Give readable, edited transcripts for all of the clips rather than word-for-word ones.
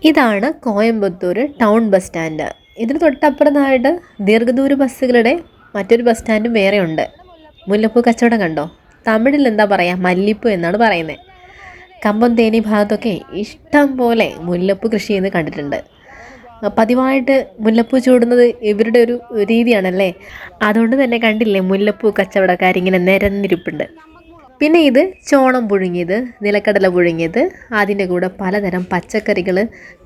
ഇതാണ് Coimbatore town bus stand. ഇതിന് തൊട്ടപ്പുറത്തായിട്ട് ദീർഘദൂര ബസ്സുകളുടെ മറ്റൊരു ബസ് സ്റ്റാൻഡും വേറെ ഉണ്ട്. മുല്ലപ്പൂ കച്ചവടം കണ്ടോ? തമിഴിൽ എന്താ പറയുക, മല്ലിപ്പൂ എന്നാണ് പറയുന്നത്. കമ്പം തേനി ഭാഗത്തൊക്കെ ഇഷ്ടം പോലെ മുല്ലപ്പൂ കൃഷി ചെയ്യുന്നത് കണ്ടിട്ടുണ്ട്. പതിവായിട്ട് മുല്ലപ്പൂ ചൂടുന്നത് ഇവരുടെ ഒരു രീതിയാണല്ലേ. അതുകൊണ്ട് തന്നെ കണ്ടില്ലേ മുല്ലപ്പൂ കച്ചവടക്കാരിങ്ങനെ നിരന്നിരിപ്പുണ്ട്. പിന്നെ ഇത് ചോളം പുഴുങ്ങിയത്, നിലക്കടല പുഴുങ്ങിയത്, അതിൻ്റെ കൂടെ പലതരം പച്ചക്കറികൾ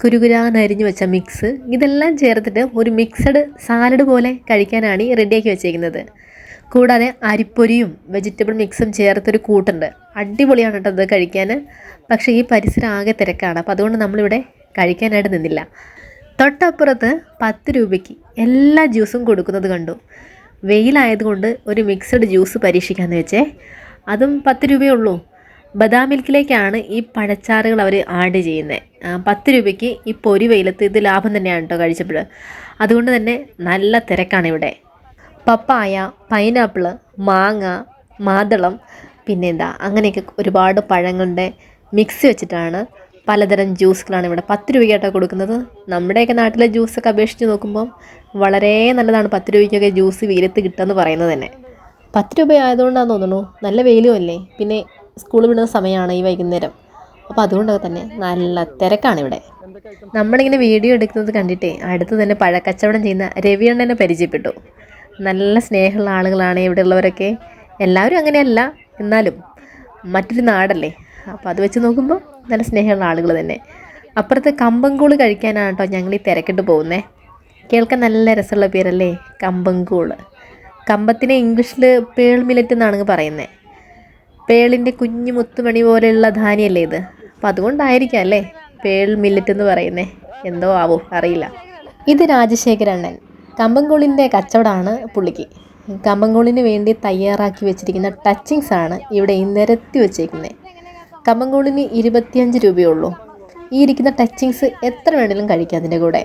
കുരുകുരാന്നരിഞ്ഞു വെച്ച മിക്സ്, ഇതെല്ലാം ചേർത്തിട്ട് ഒരു മിക്സഡ് സാലഡ് പോലെ കഴിക്കാനാണ് ഈ റെഡിയാക്കി വെച്ചേക്കുന്നത്. കൂടാതെ അരിപ്പൊരിയും വെജിറ്റബിൾ മിക്സും ചേർത്തൊരു കൂട്ടുണ്ട്. അടിപൊളിയാണ് കേട്ടോ അത് കഴിക്കാൻ. പക്ഷേ ഈ പരിസരം ആകെ തിരക്കാണ്, അപ്പോൾ അതുകൊണ്ട് നമ്മളിവിടെ കഴിക്കാനായിട്ട് നിന്നില്ല. തൊട്ടപ്പുറത്ത് 10 രൂപയ്ക്ക് എല്ലാ ജ്യൂസും കൊടുക്കുന്നത് കണ്ടു. വെയിലായതുകൊണ്ട് ഒരു മിക്സഡ് ജ്യൂസ് പരീക്ഷിക്കാമെന്ന് വെച്ചേ. അതും 10 രൂപയേ ഉള്ളൂ. ബദാം മിൽക്കിലേക്കാണ് ഈ പഴച്ചാറുകൾ അവർ ആഡ് ചെയ്യുന്നത്. 10 രൂപയ്ക്ക് ഈ പൊരി വെയിലത്ത് ഇത് ലാഭം തന്നെയാണ് കേട്ടോ കഴിച്ചപ്പോൾ. അതുകൊണ്ട് തന്നെ നല്ല തിരക്കാണ് ഇവിടെ. പപ്പായ, പൈനാപ്പിൾ, മാങ്ങ, മാതളം, പിന്നെന്താ അങ്ങനെയൊക്കെ ഒരുപാട് പഴങ്ങളുടെ മിക്സ് വെച്ചിട്ടാണ് പലതരം ജ്യൂസുകളാണ് ഇവിടെ 10 രൂപയ്ക്കായിട്ടാണ് കൊടുക്കുന്നത്. നമ്മുടെയൊക്കെ നാട്ടിലെ ജ്യൂസൊക്കെ അപേക്ഷിച്ച് നോക്കുമ്പം വളരെ നല്ലതാണ് 10 രൂപയ്ക്കൊക്കെ ജ്യൂസ് വെയിലത്ത് കിട്ടുമെന്ന് പറയുന്നത് തന്നെ. 10 രൂപ ആയതുകൊണ്ടാണെന്ന് തോന്നുന്നു. നല്ല വെയിലും അല്ലേ, പിന്നെ സ്കൂൾ വിടുന്ന സമയമാണ് ഈ വൈകുന്നേരം. അപ്പോൾ അതുകൊണ്ടൊക്കെ തന്നെ നല്ല തിരക്കാണ് ഇവിടെ. നമ്മളിങ്ങനെ വീഡിയോ എടുക്കുന്നത് കണ്ടിട്ടേ അടുത്ത് തന്നെ പഴക്കച്ചവടം ചെയ്യുന്ന രവിയണ്ണനെ പരിചയപ്പെട്ടു. നല്ല സ്നേഹമുള്ള ആളുകളാണ് ഇവിടെ ഉള്ളവരൊക്കെ. എല്ലാവരും അങ്ങനെയല്ല, എന്നാലും മറ്റൊരു നാടല്ലേ, അപ്പോൾ അത് വെച്ച് നോക്കുമ്പോൾ നല്ല സ്നേഹമുള്ള ആളുകൾ തന്നെ. അപ്പുറത്ത് കമ്പംകൂള് കഴിക്കാനാണ് കേട്ടോ ഞങ്ങൾ ഈ തിരക്കിട്ട് പോകുന്നത്. കേൾക്കാൻ നല്ല രസമുള്ള പേരല്ലേ, കമ്പംകൂള്. കമ്പത്തിനെ ഇംഗ്ലീഷിൽ പേൾ മില്ലറ്റ് എന്നാണ് പറയുന്നത്. പേളിൻ്റെ കുഞ്ഞു മുത്തുമണി പോലെയുള്ള ധാന്യമല്ലേ ഇത്, അപ്പം അതുകൊണ്ടായിരിക്കാം അല്ലേ പേൾ മില്ലറ്റ് എന്ന് പറയുന്നത്. എന്തോ ആവോ അറിയില്ല. ഇത് രാജശേഖരണ്ണൻ. കമ്പംകൂളിൻ്റെ കച്ചവടമാണ് പുള്ളിക്ക്. കമ്പംകൂളിന് വേണ്ടി തയ്യാറാക്കി വെച്ചിരിക്കുന്ന ടച്ചിങ്സ് ആണ് ഇവിടെ ഈ നിരത്തി വെച്ചേക്കുന്നത്. കമ്പംകൂളിന് 25 രൂപയേ ഉള്ളൂ. ഈ ഇരിക്കുന്ന ടച്ചിങ്സ് എത്ര വേണമെങ്കിലും കഴിക്കാം. അതിൻ്റെ കൂടെ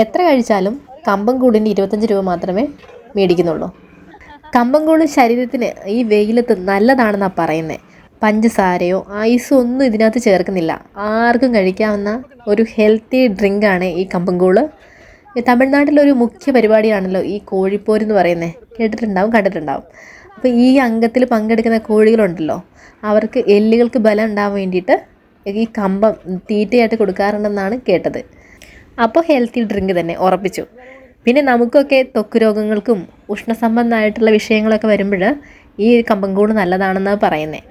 എത്ര കഴിച്ചാലും കമ്പംകൂളിന് 25 രൂപ മാത്രമേ മേടിക്കുന്നുള്ളൂ. കമ്പംകൂള് ശരീരത്തിന് ഈ വെയിലത്ത് നല്ലതാണെന്നാണ് പറയുന്നത്. പഞ്ചസാരയോ ഐസോ ഒന്നും ഇതിനകത്ത് ചേർക്കുന്നില്ല. ആർക്കും കഴിക്കാവുന്ന ഒരു ഹെൽത്തി ഡ്രിങ്കാണ് ഈ കമ്പംകൂള്. തമിഴ്നാട്ടിലൊരു മുഖ്യ പരിപാടിയാണല്ലോ ഈ കോഴിപ്പോരെന്ന് പറയുന്നത്. കേട്ടിട്ടുണ്ടാവും, കണ്ടിട്ടുണ്ടാവും. അപ്പോൾ ഈ അംഗത്തിൽ പങ്കെടുക്കുന്ന കോഴികളുണ്ടല്ലോ, അവർക്ക് എല്ലുകൾക്ക് ബലം ഉണ്ടാവാൻ വേണ്ടിയിട്ട് ഈ കമ്പം തീറ്റയായിട്ട് കൊടുക്കാറുണ്ടെന്നാണ് കേട്ടത്. അപ്പോൾ ഹെൽത്തി ഡ്രിങ്ക് തന്നെ ഉറപ്പിച്ചു. പിന്നെ നമുക്കൊക്കെ ത്വക്ക് രോഗങ്ങൾക്കും ഉഷ്ണസംബന്ധമായിട്ടുള്ള വിഷയങ്ങളൊക്കെ വരുമ്പോൾ ഈ കമ്പംകൂട് നല്ലതാണെന്നാണ് പറയുന്നത്.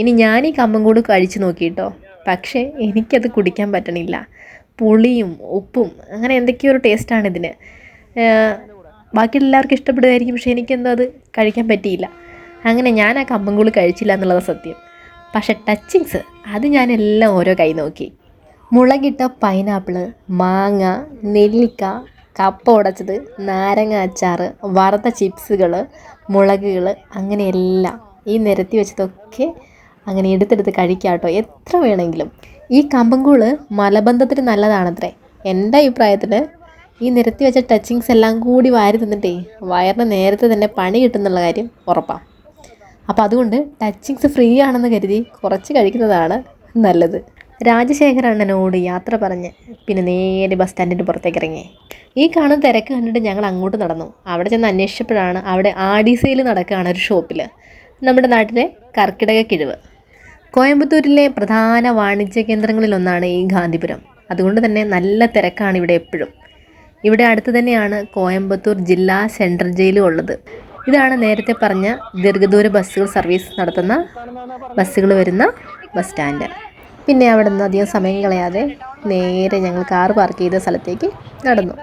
ഇനി ഞാൻ ഈ കമ്പംകൂട് കഴിച്ചു നോക്കിയിട്ടോ, പക്ഷേ എനിക്കത് കുടിക്കാൻ പറ്റണില്ല. പുളിയും ഉപ്പും അങ്ങനെ എന്തൊക്കെയോ ഒരു ടേസ്റ്റാണ് ഇതിന്. ബാക്കി എല്ലാവർക്കും ഇഷ്ടപ്പെടുമായിരിക്കും, പക്ഷേ എനിക്കെന്തോ അത് കഴിക്കാൻ പറ്റിയില്ല. അങ്ങനെ ഞാൻ ആ കമ്പംകൂട് കഴിച്ചില്ല എന്നുള്ളത് സത്യം. പക്ഷേ ടച്ചിങ്സ് അത് ഞാനെല്ലാം ഓരോ കൈ നോക്കി. മുളകിട്ട പൈനാപ്പിള്, മാങ്ങ, നെല്ലിക്ക, കപ്പ ഉടച്ചത്, നാരങ്ങ അച്ചാർ, വറുത്ത ചിപ്സുകൾ, മുളകുകൾ, അങ്ങനെയെല്ലാം ഈ നിരത്തി വെച്ചതൊക്കെ അങ്ങനെ എടുത്തെടുത്ത് കഴിക്കാം കേട്ടോ, എത്ര വേണമെങ്കിലും. ഈ കമ്പംകൂള് മലബന്ധത്തിന് നല്ലതാണത്രേ. എൻ്റെ അഭിപ്രായത്തിൽ ഈ നിരത്തി വെച്ച ടച്ചിങ്സ് എല്ലാം കൂടി വാരി തിന്നിട്ടേ വയറിന് നേരത്തെ തന്നെ പണി കിട്ടുന്നുള്ള കാര്യം ഉറപ്പാണ്. അപ്പോൾ അതുകൊണ്ട് ടച്ചിങ്സ് ഫ്രീ ആണെന്ന് കരുതി കുറച്ച് കഴിക്കുന്നതാണ് നല്ലത്. രാജശേഖരണ്ണനോട് യാത്ര പറഞ്ഞ് പിന്നെ നേരെ ബസ് സ്റ്റാൻഡിൻ്റെ പുറത്തേക്ക് ഇറങ്ങി. ഈ കാണുന്ന തിരക്ക് കണ്ടിട്ട് ഞങ്ങൾ അങ്ങോട്ട് നടന്നു. അവിടെ ചെന്ന് അന്വേഷിച്ചപ്പോഴാണ് അവിടെ ആടി സെയിൽ നടക്കുകയാണ് ഒരു ഷോപ്പിൽ. നമ്മുടെ നാട്ടിലെ കർക്കിടക കിഴിവ്. കോയമ്പത്തൂരിലെ പ്രധാന വാണിജ്യ കേന്ദ്രങ്ങളിലൊന്നാണ് ഈ ഗാന്ധിപുരം. അതുകൊണ്ട് തന്നെ നല്ല തിരക്കാണ് ഇവിടെ എപ്പോഴും. ഇവിടെ അടുത്ത് തന്നെയാണ് കോയമ്പത്തൂർ ജില്ലാ സെൻട്രൽ ജയിലും ഉള്ളത്. ഇതാണ് നേരത്തെ പറഞ്ഞ ദീർഘദൂര ബസ്സുകൾ സർവീസ് നടത്തുന്ന ബസ്സുകൾ വരുന്ന ബസ് സ്റ്റാൻഡ്. പിന്നെ അവിടെ നിന്ന് അധികം സമയം കളയാതെ നേരെ ഞങ്ങൾ കാർ പാർക്ക് ചെയ്ത സ്ഥലത്തേക്ക് നടന്നു.